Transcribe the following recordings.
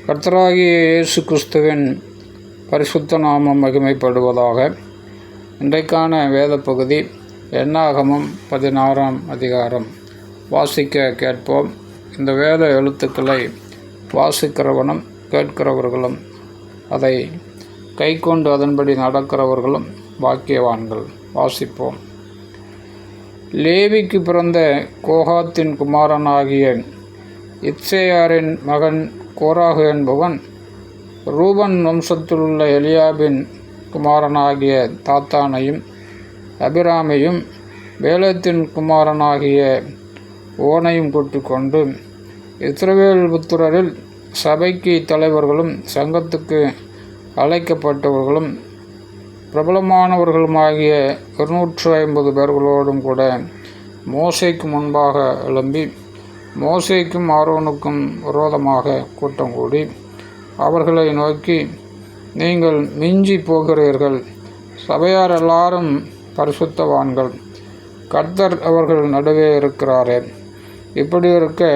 கர்த்தராகிய இயேசு கிறிஸ்துவின் பரிசுத்த நாமம் மகிமைப்படுவதாக. இன்றைக்கான வேத பகுதி என்னாகமம் 16ஆம் அதிகாரம். வாசிக்க கேட்போம். இந்த வேத எழுத்துக்களை வாசிக்கிறவனும் கேட்கிறவர்களும் அதை கைக்கொண்டு அதன்படி நடக்கிறவர்களும் பாக்கியவான்கள். வாசிப்போம். லேவிக்கு பிறந்த கோகாத்தின் குமாரனாகிய இத்சேயாரின் மகன் கோராகு என்பவன் ரூபன் வம்சத்திலுள்ள எலியாபின் குமாரனாகிய தாத்தானையும் அபிராமையும் பேலேத்தின் குமாரனாகிய ஓனையும் கூட்டிக்கொண்டு இஸ்ரவேல் புத்திரரில் சபைக்கு தலைவர்களும் சங்கத்துக்கு அழைக்கப்பட்டவர்களும் பிரபலமானவர்களுமாகிய 250 பேர்களோடும் கூட மோசேக்கு முன்பாக எழும்பி மோசேக்கும் ஆரோனுக்கும் விரோதமாக கூட்டம் கூடி அவர்களை நோக்கி, நீங்கள் மிஞ்சி போகிறீர்கள். சபையார் எல்லாரும் பரிசுத்தவான்கள். கர்த்தர் அவர்கள் நடுவே இருக்கிறாரே. இப்படி இருக்க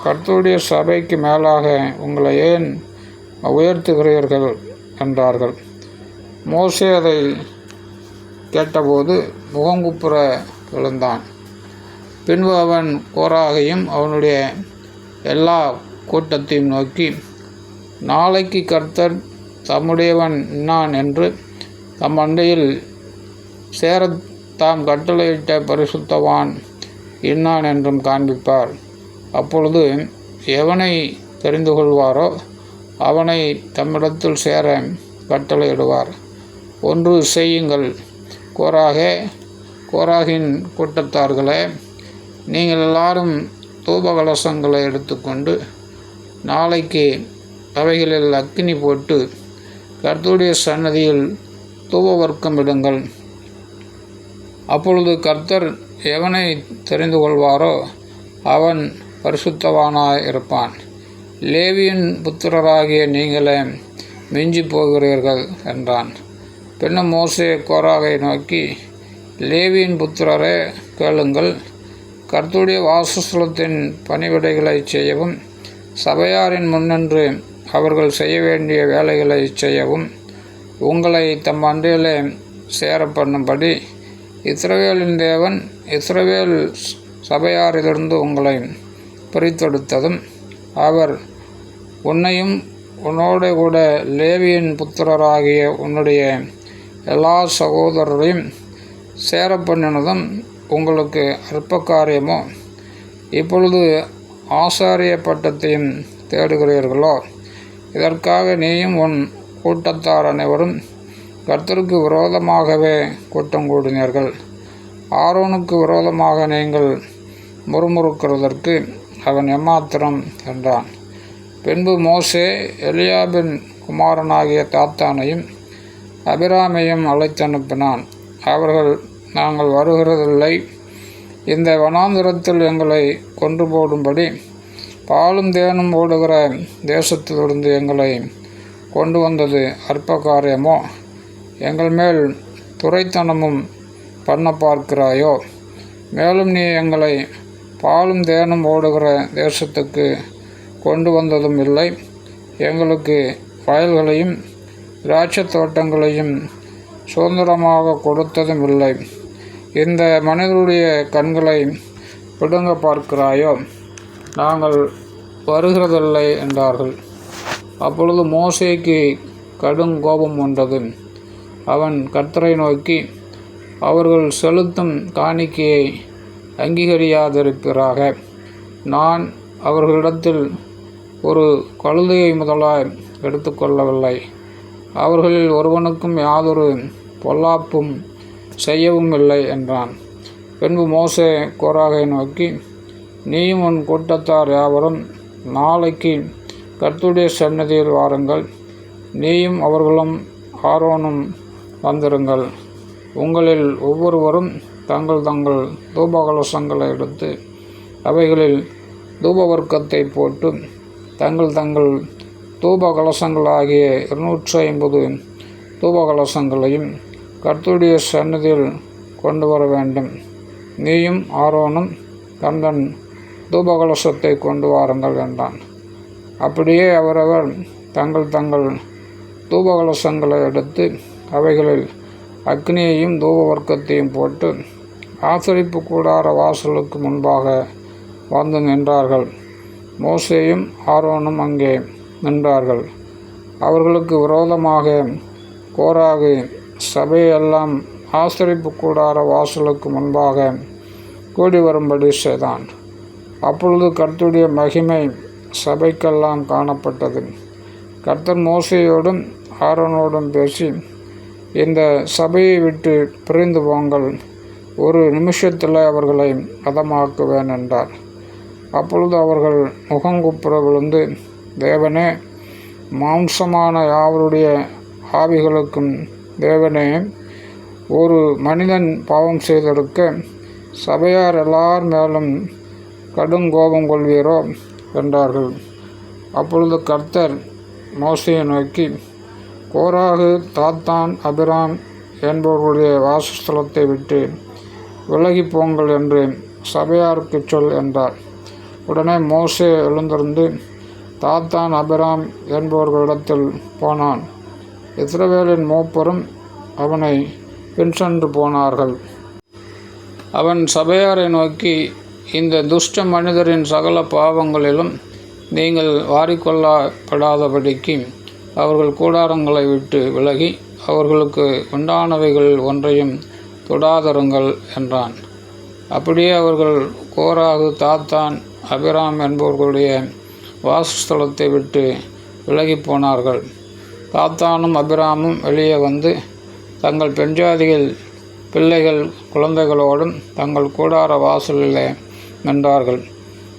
கர்த்தருடைய சபைக்கு மேலாக உங்களை ஏன் உயர்த்துகிறீர்கள் என்றார்கள். மோசே அதை கேட்டபோது முகங்குப்புற விழுந்தான். பின்பு அவன் கோராகையும் அவனுடைய எல்லா கூட்டத்தையும் நோக்கி, நாளைக்கு கர்த்தர் தம்முடையவன் இன்னான் என்று தம் அண்டையில் சேர தாம் கட்டளையிட்ட பரிசுத்தவான் இன்னான் என்றும் காண்பிப்பார். அப்பொழுது எவனை தெரிந்து கொள்வாரோ அவனை தம்மிடத்தில் சேர கட்டளையிடுவார். ஒன்று செய்யுங்கள். கோராகின் கூட்டத்தார்களே, நீங்கள் எல்லாரும் தூபகலசங்களை எடுத்துக்கொண்டு நாளைக்கு அவைகளில் அக்கினி போட்டு கர்த்தருடைய சன்னதியில் தூபவர்க்கம் இடுங்கள். அப்பொழுது கர்த்தர் எவனை தெரிந்து கொள்வாரோ அவன் பரிசுத்தவானாய் இருப்பான். லேவியின் புத்திரராகிய நீங்களே மிஞ்சி போகிறீர்கள் என்றான். பின்னும் மோசே கோராகை நோக்கி, லேவியின் புத்திரரே கேளுங்கள். கர்த்தருடைய வாசஸ்தலத்தின் பணிவிடைகளை செய்யவும் சபையாரின் முன்னின்று அவர்கள் செய்ய வேண்டிய வேலைகளை செய்யவும் உங்களை தம் அண்டையிலே சேர பண்ணும்படி இஸ்ரவேலின் தேவன் இஸ்ரவேல் சபையாரிலிருந்து உங்களை பிரித்தெடுத்ததும் அவர் உன்னையும் உன்னோட கூட லேவியின் புத்திரராகிய உன்னுடைய எல்லா சகோதரரையும் சேர பண்ணினதும் உங்களுக்கு அற்ப காரியமோ? இப்பொழுது ஆசாரிய பட்டத்தையும் தேடுகிறீர்களோ? இதற்காக நீயும் உன் கூட்டத்தார் அனைவரும் கர்த்தருக்கு விரோதமாகவே கூட்டம் கூடினீர்கள். ஆரோனுக்கு விரோதமாக நீங்கள் முறுமுறுக்கிறதற்கு அவன் எம்மாத்திரம் என்றான். பின்பு மோசே எலியாபின் குமாரனாகிய தாத்தானையும் அபிராமையும் அழைத்தனுப்பினான். அவர்கள், நாங்கள் வருகிறதில்லை. இந்த வனாந்திரத்தில் எங்களை கொன்று போடும்படி பாலும் தேனும் ஓடுகிற தேசத்திலிருந்து எங்களை கொண்டு வந்தது அற்ப காரியமோ? எங்கள் மேல் துரைத்தனமும் பண்ண பார்க்கிறாயோ? மேலும் நீ எங்களை பாலும் தேனும் ஓடுகிற தேசத்துக்கு கொண்டு வந்ததும் இல்லை, எங்களுக்கு வயல்களையும் திராட்சை தோட்டங்களையும் சுதந்திரமாக கொடுத்ததும் இல்லை. இந்த மனிதருடைய கண்களை பிடுங்க பார்க்கிறாயோ? நாங்கள் வருகிறதில்லை என்றார்கள். அப்பொழுது மோசேக்கு கடும் கோபம் வந்தது. அவன் கர்த்தரை நோக்கி, அவர்கள் செலுத்தும் காணிக்கையை அங்கீகரியாதிருப்பீராக. நான் அவர்களிடத்தில் ஒரு கழுதையை முதலாய் எடுத்துக்கொள்ளவில்லை. அவர்களில் ஒருவனுக்கும் யாதொரு பொல்லாப்பும் செய்யவும் இல்லை என்றான். பின்பு மோசே கோராகை நோக்கி, நீயும் உன் கூட்டத்தார் யாவரும் நாளைக்கு கர்த்தருடைய சன்னதியில் வாருங்கள். நீயும் அவர்களும் ஆரோனும் வந்திருங்கள். உங்களில் ஒவ்வொருவரும் தங்கள் தங்கள் தூபகலசங்களை எடுத்து அவைகளில் தூபவர்க்கத்தை போட்டு தங்கள் தங்கள் தூபகலசங்களாகிய 250 தூபகலசங்களையும் கர்த்தருடைய சன்னதியில் கொண்டு வர வேண்டும். நீயும் ஆரோனும் தந்தன் தூபகலசத்தை கொண்டு வாருங்கள் என்றான். அப்படியே அவரவர் தங்கள் தங்கள் தூபகலசங்களை எடுத்து அவைகளில் அக்னியையும் தூப வர்க்கத்தையும் போட்டு ஆசரிப்பு கூடார வாசலுக்கு முன்பாக வந்து நின்றார்கள். மோசேயும் ஆரோனும் அங்கே நின்றார்கள். அவர்களுக்கு விரோதமாக கோராகு சபையெல்லாம் ஆசரிப்பு கூடார வாசலுக்கு முன்பாக கூடி வரும்படி செய்தான். அப்பொழுது கர்த்தருடைய மகிமை சபைக்கெல்லாம் காணப்பட்டது. கர்த்தர் மோசேயோடும் ஆரோனோடும் பேசி, இந்த சபையை விட்டு பிரிந்து போங்கள், ஒரு நிமிஷத்தில் அவர்களை பதமாக்குவேன் என்றார். அப்பொழுது அவர்கள் முகங்குப்புற விழுந்து, தேவனே, மாம்சமான யாவருடைய ஆவிகளுக்கும் தேவனே, ஒரு மனிதன் பாவம் செய்திருக்க சபையார் எல்லார் மேலும் கடுங்கோபம் கொள்வீரோ என்றார்கள். அப்பொழுது கர்த்தர் மோசேயை நோக்கி, கோராகு, தாத்தான், அபிராம் என்பவர்களுடைய வாசஸ்தலத்தை விட்டு விலகி போங்கள் என்று சபையாருக்கு சொல் என்றார். உடனே மோசே எழுந்திருந்து தாத்தான், அபிராம் என்பவர்களிடத்தில் போனான். இஸ்ரவேலின் மூப்பரும் அவனை பின்சென்று போனார்கள். அவன் சபையாரை நோக்கி, இந்த துஷ்ட மனிதரின் சகல பாவங்களிலும் நீங்கள் வாரிக்கொள்ளப்படாதபடிக்கு அவர்கள் கூடாரங்களை விட்டு விலகி அவர்களுக்கு உண்டானவைகள் ஒன்றையும் தொடாதருங்கள் என்றான். அப்படியே அவர்கள் கோராகு, தாத்தான், அபிராம் என்பவர்களுடைய வாசஸ்தலத்தை விட்டு விலகி போனார்கள். தாத்தானும் அபிராமும் வெளியே வந்து தங்கள் பெண்ஜாதிகள், பிள்ளைகள், குழந்தைகளோடும் தங்கள் கூடார வாசலிலே நின்றார்கள்.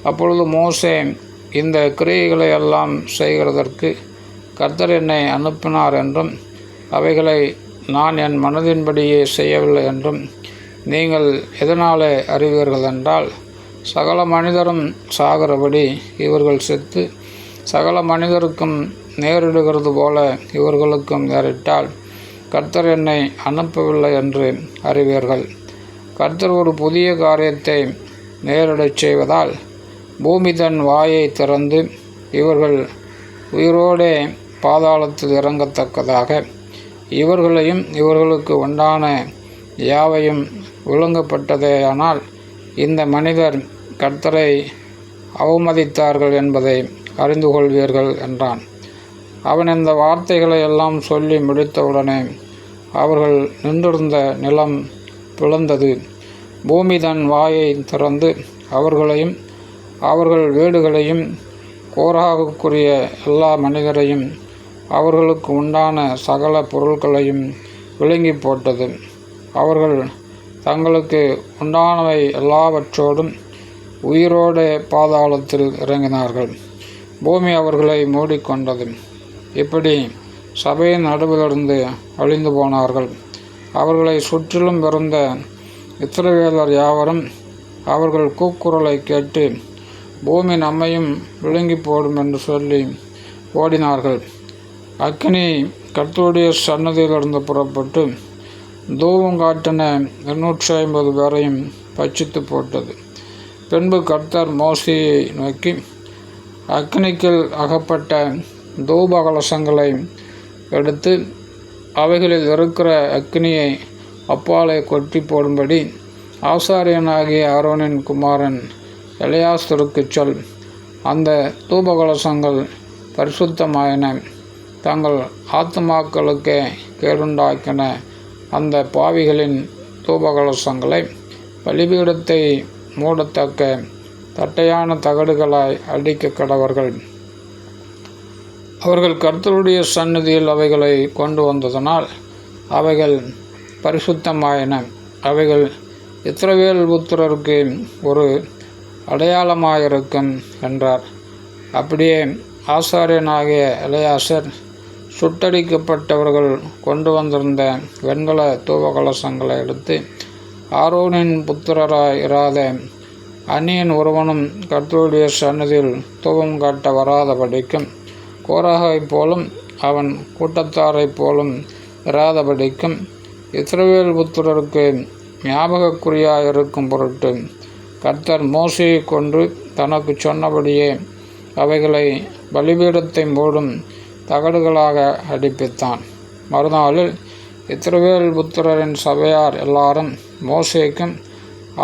அப்பொழுது மோசே, இந்த கிரியைகளை எல்லாம் செய்கிறதற்கு கர்த்தர் என்னை அனுப்பினார் என்றும் அவைகளை நான் என் மனதின்படியே செய்யவில்லை என்றும் நீங்கள் எதனாலே அறிவீர்கள் என்றால், சகல மனிதரும் சாகிறபடி இவர்கள் செத்து சகல மனிதருக்கும் நேரிடுகிறது போல இவர்களுக்கும் நேரிட்டால் கர்த்தர் என்னை அனுப்பவில்லை என்று அறிவீர்கள். கர்த்தர் ஒரு புதிய காரியத்தை நேரிடச் செய்வதால் பூமி தன் வாயை திறந்து இவர்கள் உயிரோடே பாதாளத்தில் இறங்கத்தக்கதாக இவர்களையும் இவர்களுக்கு உண்டான யாவையும் விழுங்கப்பட்டதேயானால் இந்த மனிதர் கர்த்தரை அவமதித்தார்கள் என்பதை அறிந்து கொள்வீர்கள் என்றான். அவன் இந்த வார்த்தைகளை எல்லாம் சொல்லி முடித்தவுடனே அவர்கள் நின்றிருந்த நிலம் பிளந்தது. பூமி தன் வாயை திறந்து அவர்களையும் அவர்கள் வீடுகளையும் கோராகுக்குரிய எல்லா மனிதரையும் அவர்களுக்கு உண்டான சகல பொருட்களையும் விழுங்கி போட்டது. அவர்கள் தங்களுக்கு உண்டானவை எல்லாவற்றோடும் உயிரோடு பாதாளத்தில் இறங்கினார்கள். பூமி அவர்களை மூடிக்கொண்டது. இப்படி சபையின் நடுவிலிருந்து அழிந்து போனார்கள். அவர்களை சுற்றிலும் இருந்த இஸ்ரவேலர் யாவரும் அவர்கள் கூக்குரலை கேட்டு, பூமி நம்மையும் விழுங்கி போடும் என்று சொல்லி ஓடினார்கள். அக்கினி கர்த்தருடைய சன்னதியிலிருந்து புறப்பட்டு தூபம் காட்டின 250 பேரையும் பட்சித்து போட்டது. பின்பு கர்த்தர் மோசேயை நோக்கி, அக்கினிக்குள் அகப்பட்ட தூப கலசங்களை எடுத்து அவைகளில் இருக்கிற அக்கினியை அப்பாலை கொட்டி போடும்படி ஆசாரியனாகிய ஆரோனின் குமாரன் எலெயாசாருக்கு சொல். அந்த தூபகலசங்கள் பரிசுத்தமாயின. தங்கள் ஆத்துமாக்களுக்கே கேடுண்டாக்கின அந்த பாவிகளின் தூபகலசங்களை பலிபீடத்தை மூடத்தக்க தட்டையான தகடுகளாய் அடிக்க கடவர்கள். அவர்கள் கர்த்தருடைய சந்நிதியில் அவைகளை கொண்டு வந்ததனால் அவைகள் பரிசுத்தமாயின. அவைகள் இஸ்ரவேல் புத்திரருக்கு ஒரு அடையாளமாயிருக்கும் என்றார். அப்படியே ஆசாரியனாகிய எலெயாசார் சுட்டடிக்கப்பட்டவர்கள் கொண்டு வந்திருந்த வெண்கல தூபகலசங்களை எடுத்து ஆரோனின் புத்திரராய் இராத அந்நியன் ஒருவனும் கர்த்தருடைய சன்னதியில் தூபம் காட்ட வராதபடிக்கும் கோராகைப் போலும் அவன் கூட்டத்தாரைப் போலும் இராதபடிக்கும் இஸ்ரவேல் புத்திரருக்கு ஞாபகக்குறியாயிருக்கும் பொருட்டு கர்த்தர் மோசேயை கொண்டு தனக்கு சொன்னபடியே அவைகளை பலிபீடத்தை மூடும் தகடுகளாக அடிப்பித்தான். மறுநாளில் இஸ்ரவேல் புத்திரரின் சபையார் எல்லாரும் மோசேக்கும்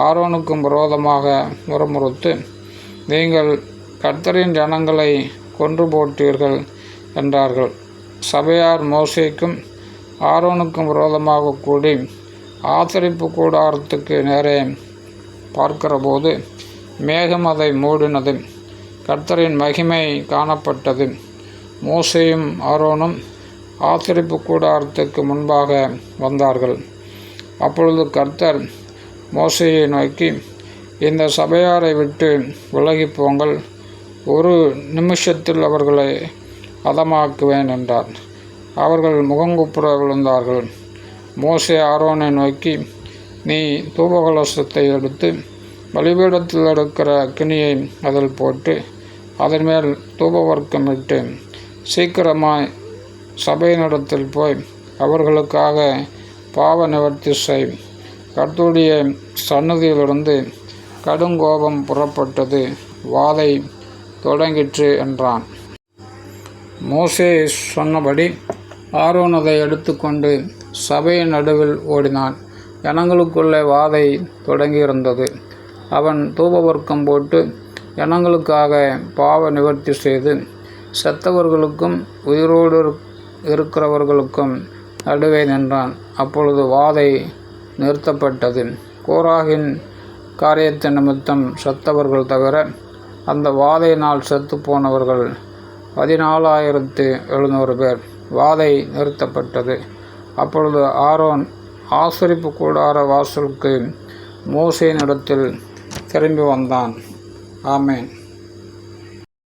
ஆரோனுக்கும் விரோதமாக முறுமுறுத்து, நீங்கள் கர்த்தரின் ஜனங்களை கொன்று போட்டீர்கள் என்றார்கள். சபையார் மோசேக்கும் ஆரோனுக்கும் விரோதமாக கூடி ஆசரிப்பு கூடாரத்துக்கு நேரே பார்க்கிறபோது மேகம் அதை மூடினது. கர்த்தரின் மகிமை காணப்பட்டது. மோசேயும் ஆரோனும் ஆசரிப்பு கூடாரத்துக்கு முன்பாக வந்தார்கள். அப்பொழுது கர்த்தர் மோசேயை நோக்கி, இந்த சபையாரை விட்டு விலகி போங்கள், ஒரு நிமிஷத்தில் அவர்களை அதமாக்குவேன் என்றார். அவர்கள் முகங்குப்புற விழுந்தார்கள். மோசே ஆரோனை நோக்கி, நீ தூபகலசத்தை எடுத்து பலிபீடத்தில் எடுக்கிற அக்கினியை அதில் போட்டு அதன் மேல் தூபவர்க்கமிட்டு சீக்கிரமாய் சபையினிடத்தில் போய் அவர்களுக்காக பாவ நிவர்த்தி செய். கர்த்தருடைய சந்நிதியிலிருந்து கடுங்கோபம் புறப்பட்டது, வாதை தொடங்கிற்று என்றான். மோசே சொன்னபடி ஆரோன் அதை எடுத்துக்கொண்டு சபையின் நடுவில் ஓடினான். ஜனங்களுக்குள்ளே வாதை தொடங்கியிருந்தது. அவன் தூபவர்க்கம் போட்டு ஜனங்களுக்காக பாவ நிவர்த்தி செய்து செத்தவர்களுக்கும் உயிரோடு இருக்கிறவர்களுக்கும் நடுவே நின்றான். அப்பொழுது வாதை நிறுத்தப்பட்டது. கோராகின் காரியத்தின் நிமித்தம் செத்தவர்கள் தவிர அந்த வாதையினால் செத்து போனவர்கள் 14,700 பேர். வாதை நிறுத்தப்பட்டது. அப்பொழுது ஆரோன் ஆசரிப்பு கூடார வாசலுக்கு மோசேயினிடத்தில் திரும்பி வந்தான். ஆமென்.